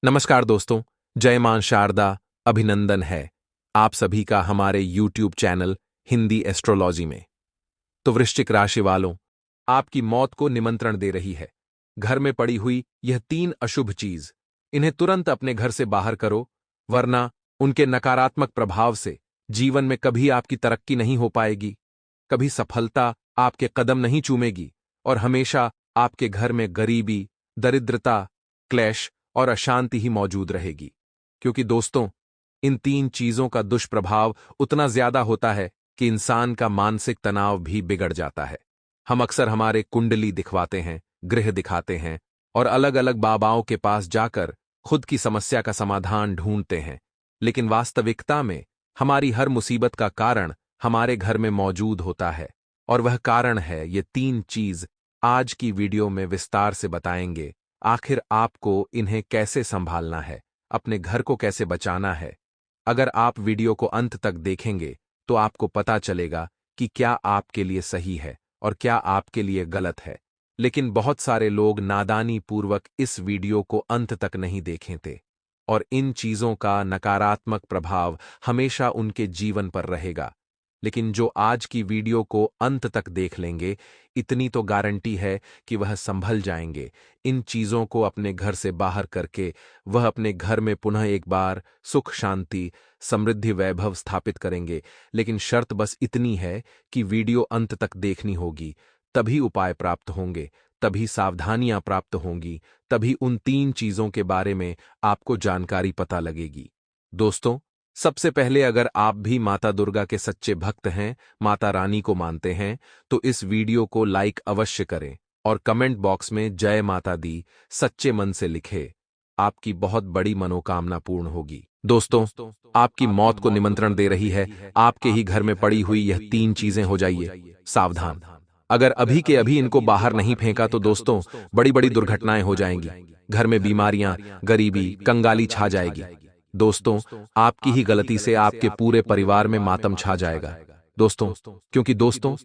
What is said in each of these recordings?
नमस्कार दोस्तों, जय मां शारदा, अभिनंदन है आप सभी का हमारे YouTube चैनल हिंदी एस्ट्रोलॉजी में। तो वृश्चिक राशि वालों, आपकी मौत को निमंत्रण दे रही है। घर में पड़ी हुई यह 3 अशुभ चीज, इन्हें तुरंत अपने घर से बाहर करो, वरना उनके नकारात्मक प्रभाव से जीवन में कभी आपकी तरक्की नहीं हो पाएगी, कभी सफलता आपके कदम नहीं चूमेगी और हमेशा आपके घर में गरीबी, दरिद्रता, क्लेश और अशांति ही मौजूद रहेगी। क्योंकि दोस्तों, इन 3 चीजों का दुष्प्रभाव उतना ज्यादा होता है कि इंसान का मानसिक तनाव भी बिगड़ जाता है। हम अक्सर हमारे कुंडली दिखवाते हैं, ग्रह दिखाते हैं और अलग अलग बाबाओं के पास जाकर खुद की समस्या का समाधान ढूंढते हैं, लेकिन वास्तविकता में हमारी हर मुसीबत का कारण हमारे घर में मौजूद होता है और वह कारण है ये 3 चीज। आज की वीडियो में विस्तार से बताएंगे आखिर आपको इन्हें कैसे संभालना है, अपने घर को कैसे बचाना है। अगर आप वीडियो को अंत तक देखेंगे तो आपको पता चलेगा कि क्या आपके लिए सही है और क्या आपके लिए गलत है। लेकिन बहुत सारे लोग नादानी पूर्वक इस वीडियो को अंत तक नहीं देखे थे और इन चीजों का नकारात्मक प्रभाव हमेशा उनके जीवन पर रहेगा। लेकिन जो आज की वीडियो को अंत तक देख लेंगे, इतनी तो गारंटी है कि वह संभल जाएंगे। इन चीजों को अपने घर से बाहर करके वह अपने घर में पुनः एक बार सुख, शांति, समृद्धि, वैभव स्थापित करेंगे। लेकिन शर्त बस इतनी है कि वीडियो अंत तक देखनी होगी, तभी उपाय प्राप्त होंगे, तभी सावधानियां प्राप्त होंगी, तभी उन 3 चीजों के बारे में आपको जानकारी पता लगेगी। दोस्तों, सबसे पहले अगर आप भी माता दुर्गा के सच्चे भक्त हैं, माता रानी को मानते हैं, तो इस वीडियो को लाइक अवश्य करें और कमेंट बॉक्स में जय माता दी सच्चे मन से लिखे। आपकी बहुत बड़ी मनोकामना पूर्ण होगी। दोस्तों, आपकी मौत को निमंत्रण दे रही है, आपके ही घर में पड़ी हुई यह 3 चीजें। हो जाइए सावधान। अगर अभी के अभी इनको बाहर नहीं फेंका तो दोस्तों, बड़ी बड़ी दुर्घटनाएं हो जाएंगी। घर में बीमारियां, गरीबी, कंगाली छा जाएगी। दोस्तों, आपकी ही गलती से आपके पूरे परिवार में मातम छा जाएगा। दोस्तों, क्योंकि दोस्तों,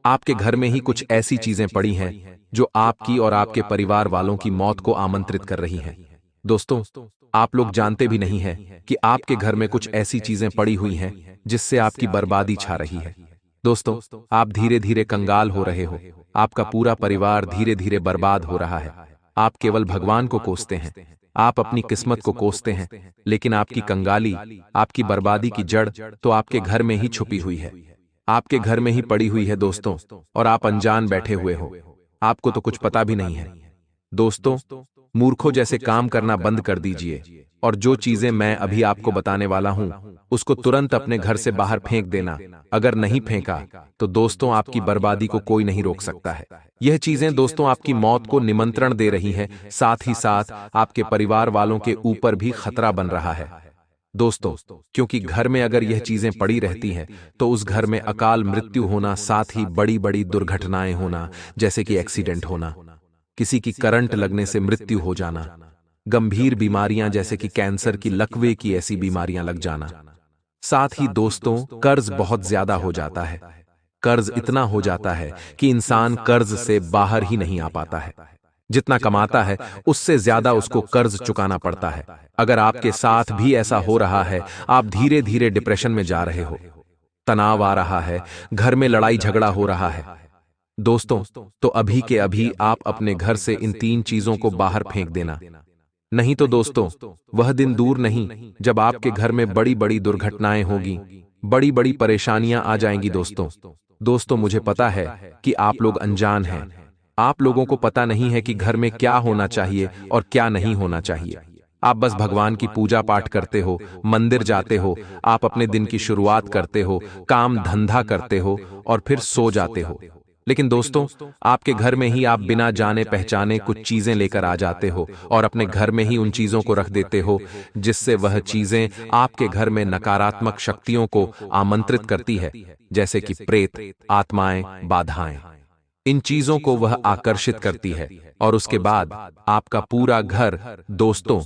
आपके घर में ही कुछ ऐसी चीजें पड़ी हैं जो आपकी और आपके परिवार वालों की मौत को आमंत्रित कर रही हैं। दोस्तों, आप लोग जानते भी नहीं हैं कि आपके घर में कुछ ऐसी चीजें पड़ी हुई हैं जिससे आपकी बर्बादी छा रही है। दोस्तों, आप धीरे धीरे कंगाल हो रहे हो, आपका पूरा परिवार धीरे धीरे बर्बाद हो रहा है। आप केवल भगवान को कोसते हैं, आप अपनी किस्मत को कोसते हैं, लेकिन आपकी कंगाली, आपकी बर्बादी की जड़ तो आपके घर में ही छुपी हुई है, आपके घर में ही पड़ी हुई है दोस्तों, और आप अनजान बैठे हुए हो, आपको तो कुछ पता भी नहीं है। दोस्तों, मूर्खों जैसे काम करना बंद कर दीजिए और जो चीजें मैं अभी आपको बताने वाला हूं उसको तुरंत अपने घर से बाहर फेंक देना। अगर नहीं फेंका तो दोस्तों, आपकी बर्बादी को कोई नहीं रोक सकता है। यह चीजें दोस्तों आपकी मौत को निमंत्रण दे रही हैं, साथ ही साथ आपके परिवार वालों के ऊपर भी खतरा बन रहा है। दोस्तों, क्योंकि घर में अगर यह चीजें पड़ी रहती हैं तो उस घर में अकाल मृत्यु होना, साथ ही बड़ी बड़ी दुर्घटनाएं होना, जैसे कि एक्सीडेंट होना, किसी की करंट लगने से मृत्यु हो जाना, गंभीर बीमारियां जैसे कि कैंसर की, लकवे की ऐसी बीमारियां लग जाना, साथ ही दोस्तों कर्ज बहुत ज्यादा हो जाता है। कर्ज इतना हो जाता है कि इंसान कर्ज से बाहर ही नहीं आ पाता है। जितना कमाता है उससे ज्यादा उसको कर्ज चुकाना पड़ता है। अगर आपके साथ भी ऐसा हो रहा है, आप धीरे धीरे डिप्रेशन में जा रहे हो, तनाव आ रहा है, घर में लड़ाई झगड़ा हो रहा है, दोस्तों, तो अभी के अभी आप अपने घर से इन 3 चीजों को बाहर फेंक देना। नहीं तो दोस्तों, वह दिन दूर नहीं जब आपके घर में बड़ी बड़ी दुर्घटनाएं होगी, बड़ी बड़ी परेशानियां आ जाएंगी। दोस्तों, मुझे पता है कि आप लोग अनजान हैं, आप लोगों को पता नहीं है कि घर में क्या होना चाहिए और क्या नहीं होना चाहिए। आप बस भगवान की पूजा पाठ करते हो, मंदिर जाते हो, आप अपने दिन की शुरुआत करते हो, काम धंधा करते हो और फिर सो जाते हो। लेकिन दोस्तों, आपके घर में ही आप बिना जाने पहचाने कुछ चीजें लेकर आ जाते हो और अपने घर में ही उन चीजों को रख देते हो, जिससे वह चीजें आपके घर में नकारात्मक शक्तियों को आमंत्रित करती है, जैसे कि प्रेत, आत्माएं, बाधाएं। इन चीजों को वह आकर्षित करती है और उसके बाद आपका पूरा घर दोस्तों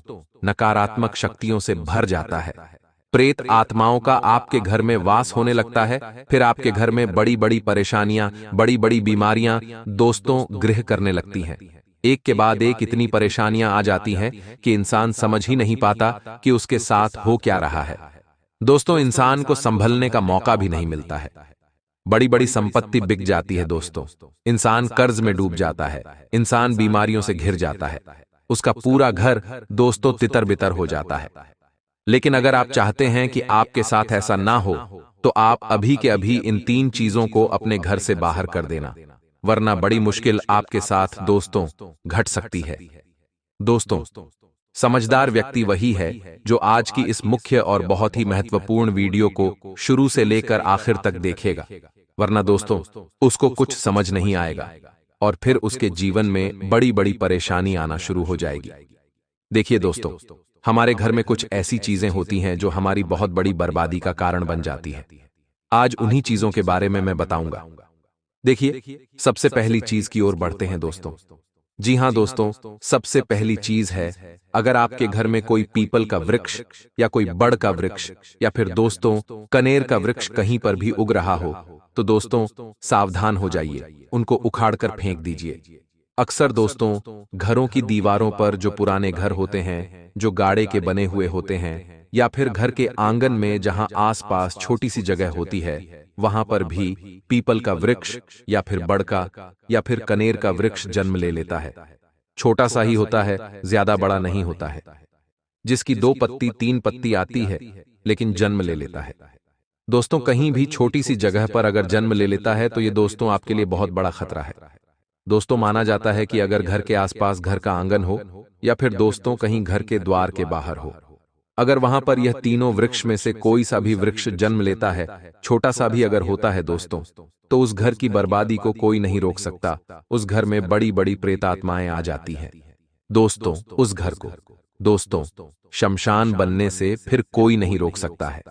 नकारात्मक शक्तियों से भर जाता है। प्रेत आत्माओं का आपके घर में वास होने लगता है, फिर आपके घर में बड़ी बड़ी परेशानियां, बड़ी बड़ी बीमारियां दोस्तों गृह करने लगती हैं। एक के बाद एक इतनी परेशानियां आ जाती हैं कि इंसान समझ ही नहीं पाता कि उसके साथ हो क्या रहा है। दोस्तों, इंसान को संभलने का मौका भी नहीं मिलता है। बड़ी बड़ी संपत्ति बिक जाती है दोस्तों, इंसान कर्ज में डूब जाता है, इंसान बीमारियों से घिर जाता है, उसका पूरा घर दोस्तों तितर बितर हो जाता है। लेकिन अगर आप चाहते हैं कि आपके साथ ऐसा ना हो, तो आप अभी के अभी इन 3 चीजों को अपने घर से बाहर कर देना, वरना बड़ी मुश्किल आपके साथ दोस्तों घट सकती है। दोस्तों, समझदार व्यक्ति वही है जो आज की इस मुख्य और बहुत ही महत्वपूर्ण वीडियो को शुरू से लेकर आखिर तक देखेगा, वरना दोस्तों उसको कुछ समझ नहीं आएगा और फिर उसके जीवन में बड़ी बड़ी परेशानी आना शुरू हो जाएगी। देखिए दोस्तों, हमारे घर में कुछ ऐसी चीजें होती हैं जो हमारी बहुत बड़ी बर्बादी का कारण बन जाती है। आज उन्हीं चीजों के बारे में मैं बताऊंगा। देखिए, सबसे पहली चीज की ओर बढ़ते हैं दोस्तों। जी हां दोस्तों, सबसे पहली चीज है, अगर आपके घर में कोई पीपल का वृक्ष या कोई बड़ का वृक्ष या फिर दोस्तों कनेर का वृक्ष कहीं पर भी उग रहा हो, तो दोस्तों सावधान हो जाइए, उनको उखाड़ कर फेंक दीजिए। अक्सर दोस्तों घरों की दीवारों पर जो पुराने घर होते हैं, जो गाड़े के बने हुए होते हैं, या फिर घर के आंगन में जहां आसपास छोटी सी जगह होती है, वहां पर भी पीपल का वृक्ष या फिर बड़ का या फिर कनेर का वृक्ष जन्म ले लेता है। छोटा सा ही होता है, ज्यादा बड़ा नहीं होता है, जिसकी 2 पत्ती 3 पत्ती आती है, लेकिन जन्म ले लेता है। दोस्तों, कहीं भी छोटी सी जगह पर अगर जन्म ले लेता है तो ये दोस्तों आपके लिए बहुत बड़ा खतरा है। दोस्तों, माना जाता है कि अगर घर के आसपास घर का आंगन हो या फिर दोस्तों कहीं घर के द्वार के बाहर हो, अगर वहां पर यह तीनों वृक्ष में से कोई सा भी वृक्ष जन्म लेता है, छोटा सा भी अगर होता है दोस्तों, तो उस घर की बर्बादी को कोई नहीं रोक सकता। उस घर में बड़ी बड़ी प्रेतात्माएं आ जाती हैं। दोस्तों, उस घर को दोस्तों शमशान बनने से फिर कोई नहीं रोक सकता है।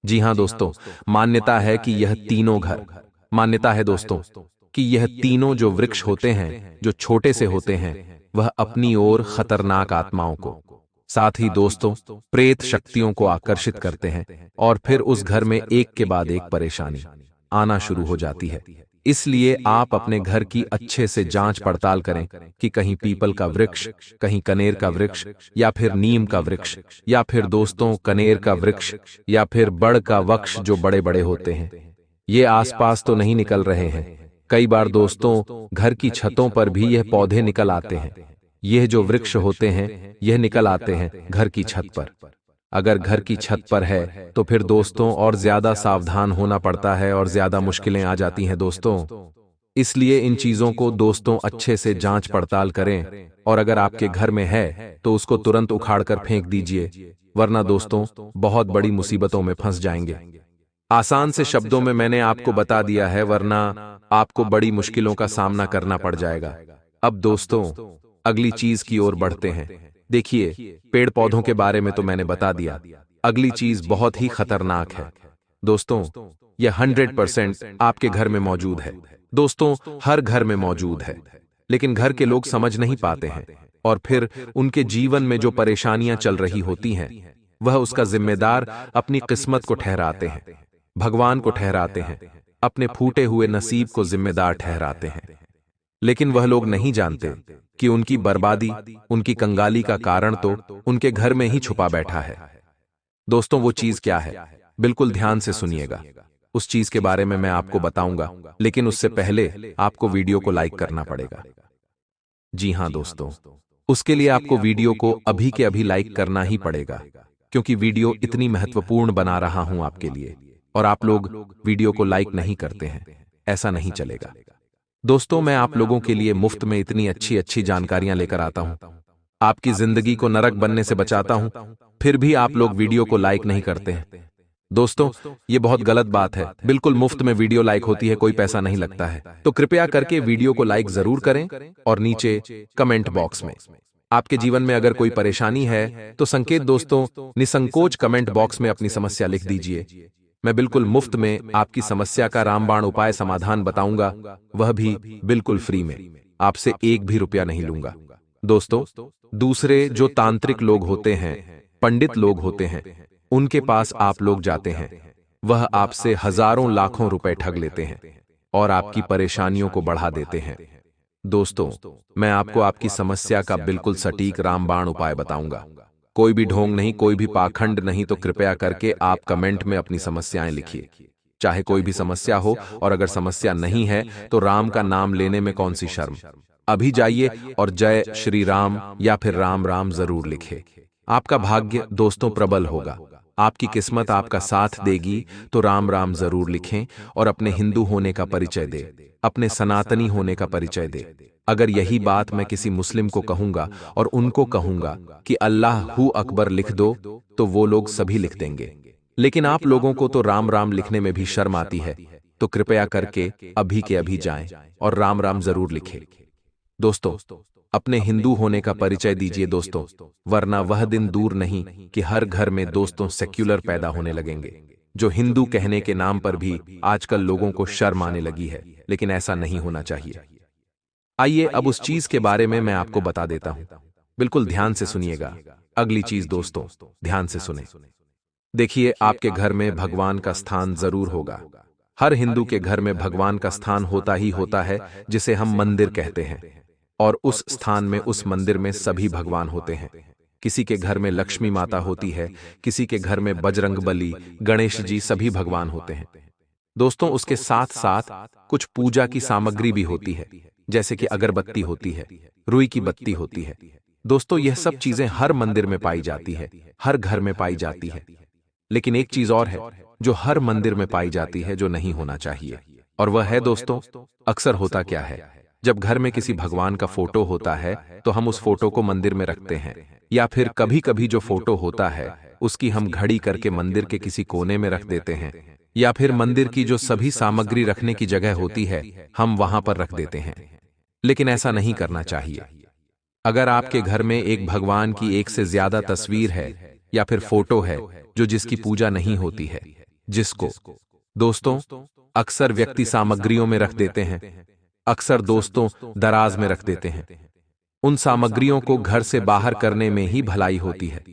जी हां दोस्तों, मान्यता है कि यह तीनों घर मान्यता है दोस्तों कि यह तीनों जो वृक्ष होते हैं, जो छोटे से होते हैं, वह अपनी ओर खतरनाक आत्माओं को, साथ ही दोस्तों प्रेत शक्तियों को आकर्षित करते हैं और फिर उस घर में एक के बाद एक परेशानी आना शुरू हो जाती है। इसलिए आप अपने घर की अच्छे से जांच पड़ताल करें कि कहीं पीपल का वृक्ष, कहीं कनेर का वृक्ष या फिर नीम का वृक्ष या फिर दोस्तों कनेर का वृक्ष या फिर बड़ का वृक्ष जो बड़े बड़े होते हैं, ये आसपास तो नहीं निकल रहे हैं। कई बार दोस्तों घर की छतों पर भी यह पौधे निकल आते हैं। यह जो वृक्ष होते हैं, यह निकल आते हैं घर की छत पर। अगर घर की छत पर है तो फिर दोस्तों और ज्यादा सावधान होना पड़ता है और ज्यादा मुश्किलें आ जाती हैं दोस्तों। इसलिए इन चीजों को दोस्तों अच्छे से जांच पड़ताल करें और अगर आपके घर में है तो उसको तुरंत उखाड़ कर फेंक दीजिए, वरना दोस्तों बहुत बड़ी मुसीबतों में फंस जाएंगे। आसान से शब्दों में मैंने आपको बता दिया है, वरना आपको बड़ी मुश्किलों का सामना करना पड़ जाएगा। अब दोस्तों अगली चीज की ओर बढ़ते हैं। देखिए, पेड़ पौधों के बारे में तो मैंने बता दिया, अगली चीज बहुत ही खतरनाक है। दोस्तों यह 100% आपके घर में मौजूद है। दोस्तों हर घर में मौजूद है, लेकिन घर के लोग समझ नहीं पाते हैं और फिर उनके जीवन में जो परेशानियां चल रही होती हैं, वह उसका जिम्मेदार अपनी किस्मत को ठहराते हैं, भगवान को ठहराते हैं, अपने फूटे हुए नसीब को जिम्मेदार ठहराते हैं। लेकिन वह लोग नहीं जानते कि उनकी बर्बादी, उनकी कंगाली का कारण तो उनके घर में ही छुपा बैठा है। दोस्तों वो चीज क्या है, बिल्कुल ध्यान से सुनिएगा। उस चीज के बारे में मैं आपको बताऊंगा, लेकिन उससे पहले आपको वीडियो को लाइक करना पड़ेगा। जी हां दोस्तों, उसके लिए आपको वीडियो को अभी के अभी लाइक करना ही पड़ेगा, क्योंकि वीडियो इतनी महत्वपूर्ण बना रहा हूं आपके लिए और आप लोग वीडियो को लाइक नहीं करते हैं, ऐसा नहीं चलेगा। दोस्तों मैं आप लोगों के लिए मुफ्त में इतनी अच्छी अच्छी जानकारियां लेकर आता हूं, आपकी जिंदगी को नरक बनने से बचाता हूं, फिर भी आप लोग वीडियो को लाइक नहीं करते हैं। दोस्तों ये बहुत गलत बात है। बिल्कुल मुफ्त में वीडियो लाइक होती है, कोई पैसा नहीं लगता है। तो कृपया करके वीडियो को लाइक जरूर करें और नीचे कमेंट बॉक्स में आपके जीवन में अगर कोई परेशानी है तो संकेत दोस्तों निसंकोच कमेंट बॉक्स में अपनी समस्या लिख दीजिए। मैं बिल्कुल मुफ्त में आपकी समस्या का रामबाण उपाय समाधान बताऊंगा, वह भी बिल्कुल फ्री में, आपसे एक भी रुपया नहीं लूंगा। दोस्तों दूसरे जो तांत्रिक लोग होते हैं, पंडित लोग होते हैं, उनके पास आप लोग जाते हैं, वह आपसे हजारों लाखों रुपए ठग लेते हैं और आपकी परेशानियों को बढ़ा देते हैं। दोस्तों, मैं आपको आपकी समस्या का बिल्कुल सटीक रामबाण उपाय बताऊंगा। कोई भी ढोंग नहीं, कोई भी पाखंड नहीं, तो कृपया करके आप कमेंट में अपनी समस्याएं लिखिए। चाहे कोई भी समस्या हो, और अगर समस्या नहीं है तो राम का नाम लेने में कौन सी शर्म। अभी जाइए और जय श्री राम या फिर राम राम जरूर लिखे। आपका भाग्य दोस्तों प्रबल होगा, आपकी किस्मत आपका साथ देगी, तो राम राम जरूर लिखें और अपने हिंदू होने का परिचय दे, अपने सनातनी होने का परिचय दे। अगर यही बात मैं किसी मुस्लिम को कहूंगा और उनको कहूंगा कि अल्लाह हू अकबर लिख दो, तो वो लोग सभी लिख देंगे। लेकिन आप लोगों को तो राम राम लिखने में भी शर्म आती है, तो कृपया करके अभी के अभी जाएं और राम राम जरूर लिखें। दोस्तों, अपने हिंदू होने का परिचय दीजिए दोस्तों, वरना वह दिन दूर नहीं कि हर घर में दोस्तों सेक्युलर पैदा होने लगेंगे। जो हिंदू कहने के नाम पर भी आजकल लोगों को शर्म आने लगी है, लेकिन ऐसा नहीं होना चाहिए। आइए अब उस चीज के बारे में मैं आपको बता देता हूं। बिल्कुल ध्यान से सुनिएगा। अगली चीज दोस्तों, ध्यान से सुने। देखिए, आपके घर में भगवान का स्थान जरूर होगा। हर हिंदू के घर में भगवान का स्थान होता ही होता है, जिसे हम मंदिर कहते हैं। और उस स्थान में, उस मंदिर में सभी भगवान होते हैं। किसी के घर में लक्ष्मी माता होती है, किसी के घर में बजरंगबली, गणेश जी, सभी भगवान होते हैं। दोस्तों, उसके साथ साथ कुछ पूजा की सामग्री भी होती है, जैसे कि अगरबत्ती होती है, रुई की बत्ती होती है। दोस्तों, यह सब चीजें हर मंदिर में पाई जाती है, हर घर में पाई जाती है। लेकिन एक चीज और है जो हर मंदिर में पाई जाती है, जो नहीं होना चाहिए, और वह है दोस्तों, अक्सर होता क्या है, जब घर में किसी भगवान का फोटो होता है तो हम उस फोटो को मंदिर में रखते हैं, या फिर कभी कभी जो फोटो होता है उसकी हम घड़ी करके मंदिर के किसी कोने में रख देते हैं, या फिर मंदिर की जो सभी सामग्री रखने की जगह होती है हम वहां पर रख देते हैं। लेकिन ऐसा नहीं करना चाहिए। अगर आपके घर में एक भगवान की एक से ज्यादा तस्वीर है या फिर फोटो है जो जिसकी पूजा नहीं होती है, जिसको दोस्तों अक्सर व्यक्ति सामग्रियों में रख देते हैं, अक्सर दोस्तों दराज में रख देते हैं, उन सामग्रियों को घर से बाहर करने में ही भलाई होती है।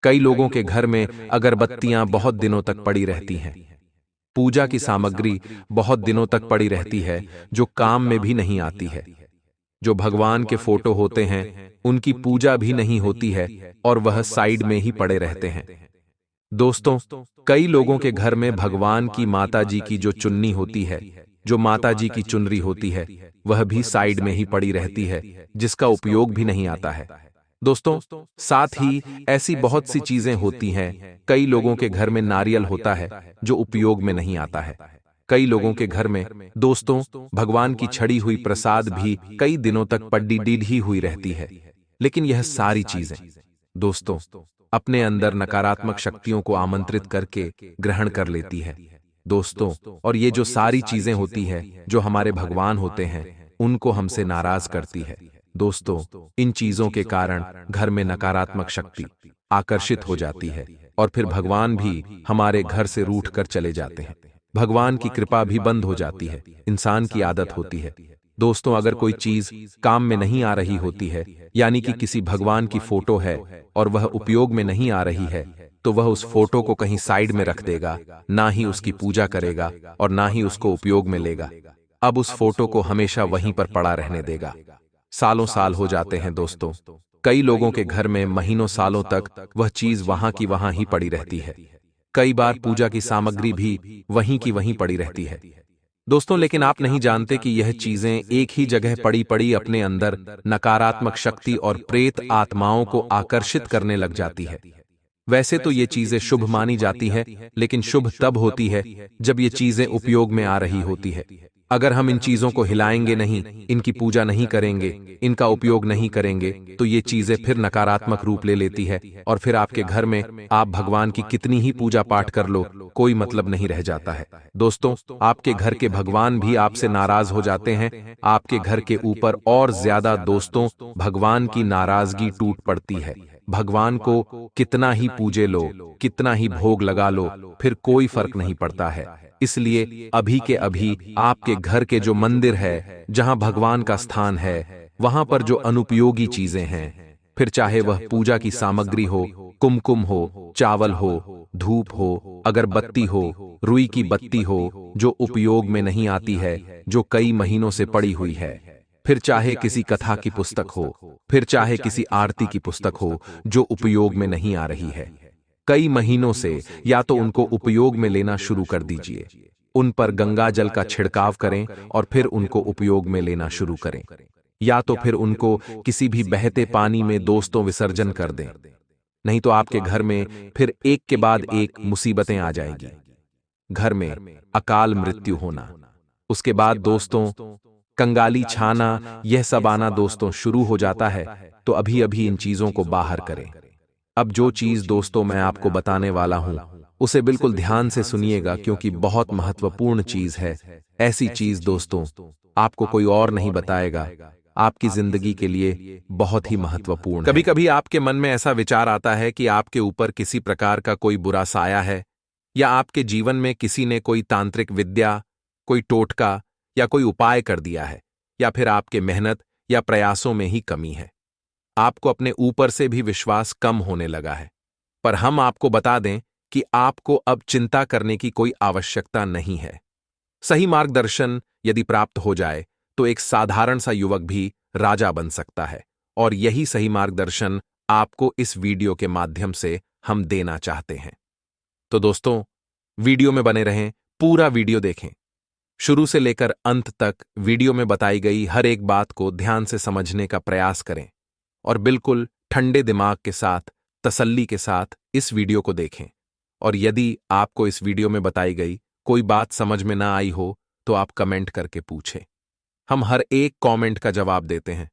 कई लोगों के घर में अगरबत्तियां बहुत दिनों तक पड़ी रहती हैं, पूजा की सामग्री बहुत दिनों तक पड़ी रहती है जो काम में भी नहीं आती है। जो भगवान के फोटो होते हैं उनकी पूजा भी नहीं होती है और वह साइड में ही पड़े रहते हैं। दोस्तों, कई लोगों के घर में भगवान की माता जी की जो चुन्नी होती है, जो माता जी की चुनरी होती है, वह भी साइड में ही पड़ी रहती है, जिसका उपयोग भी नहीं आता है। दोस्तों, साथ ही ऐसी बहुत सी चीजें होती हैं। कई लोगों के घर में नारियल होता है जो उपयोग में नहीं आता है। कई लोगों के घर में दोस्तों भगवान की छड़ी हुई प्रसाद भी कई दिनों तक पड्डी डीढ़ी हुई रहती है। लेकिन यह सारी चीजें दोस्तों अपने अंदर नकारात्मक शक्तियों को आमंत्रित करके ग्रहण कर लेती है दोस्तों। और ये जो सारी चीजें होती है जो हमारे भगवान होते हैं, उनको हमसे नाराज करती है दोस्तों। इन चीजों के कारण घर में नकारात्मक शक्ति आकर्षित हो जाती है और फिर भगवान भी हमारे घर से रूठ कर चले जाते हैं। भगवान की कृपा भी बंद हो जाती है। इंसान की आदत होती है दोस्तों, अगर कोई चीज काम में नहीं आ रही होती है, यानी कि किसी भगवान की फोटो है और वह उपयोग में नहीं आ रही है, तो वह उस फोटो को कहीं साइड में रख देगा, ना ही उसकी पूजा करेगा और ना ही उसको उपयोग में लेगा। अब उस फोटो को हमेशा वहीं पर पड़ा रहने देगा। सालों साल हो जाते हैं दोस्तों, कई लोगों के घर में महीनों सालों तक वह चीज वहां की वहां ही पड़ी रहती है। कई बार पूजा की सामग्री भी वहीं की वहीं पड़ी रहती है दोस्तों। लेकिन आप नहीं जानते कि यह चीजें एक ही जगह पड़ी पड़ी अपने अंदर नकारात्मक शक्ति और प्रेत आत्माओं को आकर्षित करने लग जाती है। वैसे तो ये चीजें शुभ मानी जाती है, लेकिन शुभ तब होती है जब ये चीजें उपयोग में आ रही होती है। अगर हम इन चीजों को हिलाएंगे नहीं, इनकी पूजा नहीं करेंगे, इनका उपयोग नहीं करेंगे, तो ये चीजें फिर नकारात्मक रूप ले लेती है और फिर आपके घर में आप भगवान की कितनी ही पूजा पाठ कर लो, कोई मतलब नहीं रह जाता है दोस्तों। आपके घर के भगवान भी आपसे नाराज हो जाते हैं। आपके घर के ऊपर और ज्यादा दोस्तों भगवान की नाराजगी टूट पड़ती है। भगवान को कितना ही पूजे लो, कितना ही भोग लगा लो, फिर कोई फर्क नहीं पड़ता है। इसलिए अभी के अभी आपके घर के जो मंदिर है, जहां भगवान का स्थान है, वहां पर जो अनुपयोगी चीजें हैं, फिर चाहे वह पूजा की सामग्री हो, कुमकुम हो, चावल हो, धूप हो, अगरबत्ती हो, रुई की बत्ती हो, जो उपयोग में नहीं आती है, जो कई महीनों से पड़ी हुई है, फिर चाहे किसी कथा की पुस्तक हो, फिर चाहे किसी आरती की पुस्तक हो जो उपयोग में नहीं आ रही है, कई महीनों से, या तो उनको उपयोग में लेना शुरू कर दीजिए। उन पर गंगा जल का छिड़काव करें और फिर उनको उपयोग में लेना शुरू करें। या तो फिर उनको किसी भी बहते पानी में दोस्तों विसर्जन कर दें। नहीं तो आपके घर में फिर एक के बाद एक मुसीबतें आ जाएंगी। घर में अकाल मृत्यु होना, उसके बाद दोस्तों कंगाली छाना, यह सब आना दोस्तों शुरू हो जाता है। तो अभी अभी इन चीजों को बाहर करें। अब जो चीज दोस्तों मैं आपको बताने वाला हूं, उसे बिल्कुल ध्यान से सुनिएगा क्योंकि बहुत महत्वपूर्ण चीज है। ऐसी चीज दोस्तों आपको कोई और नहीं बताएगा, आपकी जिंदगी के लिए बहुत ही महत्वपूर्ण है। कभी कभी आपके मन में ऐसा विचार आता है कि आपके ऊपर किसी प्रकार का कोई बुरा साया है, या आपके जीवन में किसी ने कोई तांत्रिक विद्या, कोई टोटका या कोई उपाय कर दिया है, या फिर आपके मेहनत या प्रयासों में ही कमी है। आपको अपने ऊपर से भी विश्वास कम होने लगा है। पर हम आपको बता दें कि आपको अब चिंता करने की कोई आवश्यकता नहीं है। सही मार्गदर्शन यदि प्राप्त हो जाए तो एक साधारण सा युवक भी राजा बन सकता है, और यही सही मार्गदर्शन आपको इस वीडियो के माध्यम से हम देना चाहते हैं। तो दोस्तों, वीडियो में बने रहें, पूरा वीडियो देखें। शुरू से लेकर अंत तक वीडियो में बताई गई हर एक बात को ध्यान से समझने का प्रयास करें और बिल्कुल ठंडे दिमाग के साथ, तसल्ली के साथ इस वीडियो को देखें। और यदि आपको इस वीडियो में बताई गई कोई बात समझ में ना आई हो तो आप कमेंट करके पूछें, हम हर एक कमेंट का जवाब देते हैं।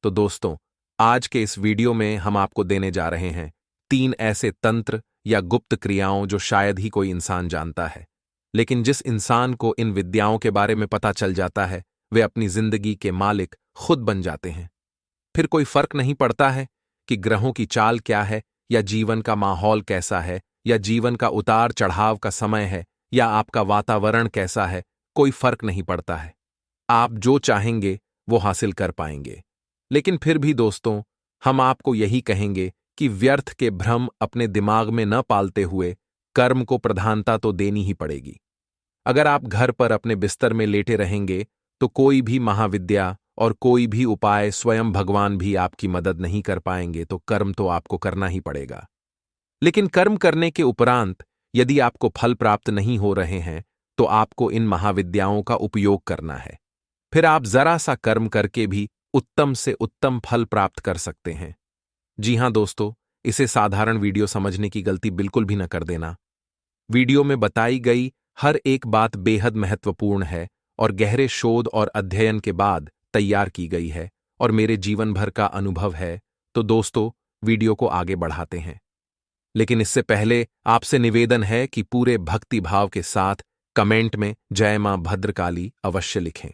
तो दोस्तों, आज के इस वीडियो में हम आपको देने जा रहे हैं 3 ऐसे तंत्र या गुप्त क्रियाओं जो शायद ही कोई इंसान जानता है, लेकिन जिस इंसान को इन विद्याओं के बारे में पता चल जाता है वे अपनी जिंदगी के मालिक खुद बन जाते हैं। फिर कोई फर्क नहीं पड़ता है कि ग्रहों की चाल क्या है, या जीवन का माहौल कैसा है, या जीवन का उतार चढ़ाव का समय है, या आपका वातावरण कैसा है, कोई फर्क नहीं पड़ता है। आप जो चाहेंगे वो हासिल कर पाएंगे। लेकिन फिर भी दोस्तों, हम आपको यही कहेंगे कि व्यर्थ के भ्रम अपने दिमाग में न पालते हुए कर्म को प्रधानता तो देनी ही पड़ेगी। अगर आप घर पर अपने बिस्तर में लेटे रहेंगे तो कोई भी महाविद्या और कोई भी उपाय, स्वयं भगवान भी आपकी मदद नहीं कर पाएंगे, तो कर्म तो आपको करना ही पड़ेगा। लेकिन कर्म करने के उपरांत यदि आपको फल प्राप्त नहीं हो रहे हैं तो आपको इन महाविद्याओं का उपयोग करना है। फिर आप जरा सा कर्म करके भी उत्तम से उत्तम फल प्राप्त कर सकते हैं। जी हां दोस्तों, इसे साधारण वीडियो समझने की गलती बिल्कुल भी न कर देना। वीडियो में बताई गई हर एक बात बेहद महत्वपूर्ण है और गहरे शोध और अध्ययन के बाद तैयार की गई है और मेरे जीवन भर का अनुभव है। तो दोस्तों, वीडियो को आगे बढ़ाते हैं, लेकिन इससे पहले आपसे निवेदन है कि पूरे भक्ति भाव के साथ कमेंट में जय मां भद्रकाली अवश्य लिखें।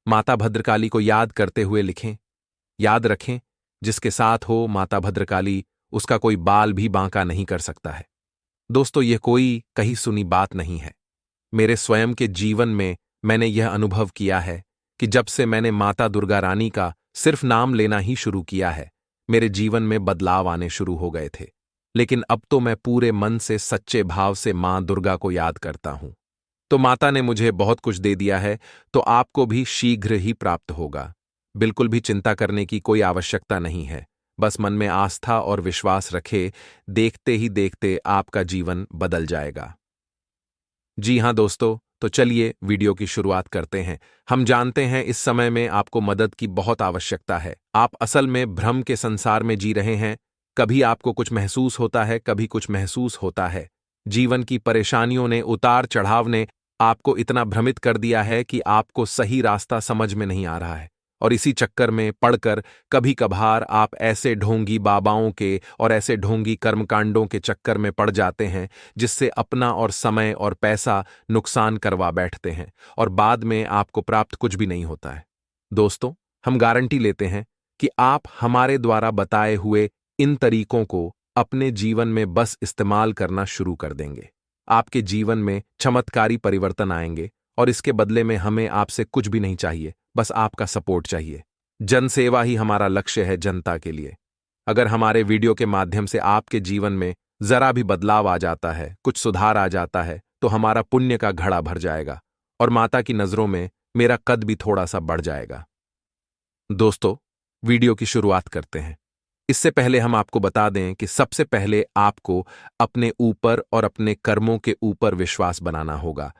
माता भद्रकाली को याद करते हुए लिखें। याद रखें, जिसके साथ हो माता भद्रकाली, उसका कोई बाल भी बांका नहीं कर सकता है। दोस्तों, यह कोई कही सुनी बात नहीं है। मेरे स्वयं के जीवन में मैंने यह अनुभव किया है कि जब से मैंने माता दुर्गा रानी का सिर्फ नाम लेना ही शुरू किया है, मेरे जीवन में बदलाव आने शुरू हो गए थे। लेकिन अब तो मैं पूरे मन से, सच्चे भाव से मां दुर्गा को याद करता हूं। तो माता ने मुझे बहुत कुछ दे दिया है, तो आपको भी शीघ्र ही प्राप्त होगा। बिल्कुल भी चिंता करने की कोई आवश्यकता नहीं है। बस मन में आस्था और विश्वास रखे, देखते ही देखते आपका जीवन बदल जाएगा। जी हां दोस्तों, तो चलिए वीडियो की शुरुआत करते हैं। हम जानते हैं इस समय में आपको मदद की बहुत आवश्यकता है। आप असल में भ्रम के संसार में जी रहे हैं। कभी आपको कुछ महसूस होता है, कभी कुछ महसूस होता है। जीवन की परेशानियों ने, उतार चढ़ाव ने आपको इतना भ्रमित कर दिया है कि आपको सही रास्ता समझ में नहीं आ रहा है, और इसी चक्कर में पड़कर कभी कभार आप ऐसे ढोंगी बाबाओं के और ऐसे ढोंगी कर्मकांडों के चक्कर में पड़ जाते हैं जिससे अपना और समय और पैसा नुकसान करवा बैठते हैं, और बाद में आपको प्राप्त कुछ भी नहीं होता है। दोस्तों, हम गारंटी लेते हैं कि आप हमारे द्वारा बताए हुए इन तरीकों को अपने जीवन में बस इस्तेमाल करना शुरू कर देंगे। आपके जीवन में चमत्कारी परिवर्तन आएंगे, और इसके बदले में हमें आपसे कुछ भी नहीं चाहिए, बस आपका सपोर्ट चाहिए। जनसेवा ही हमारा लक्ष्य है, जनता के लिए। अगर हमारे वीडियो के माध्यम से आपके जीवन में जरा भी बदलाव आ जाता है, कुछ सुधार आ जाता है, तो हमारा पुण्य का घड़ा भर जाएगा और माता की नजरों में मेरा कद भी थोड़ा सा बढ़ जाएगा। दोस्तों, वीडियो की शुरुआत करते हैं। इससे पहले हम आपको बता दें कि सबसे पहले आपको अपने ऊपर और अपने कर्मों के ऊपर विश्वास बनाना होगा।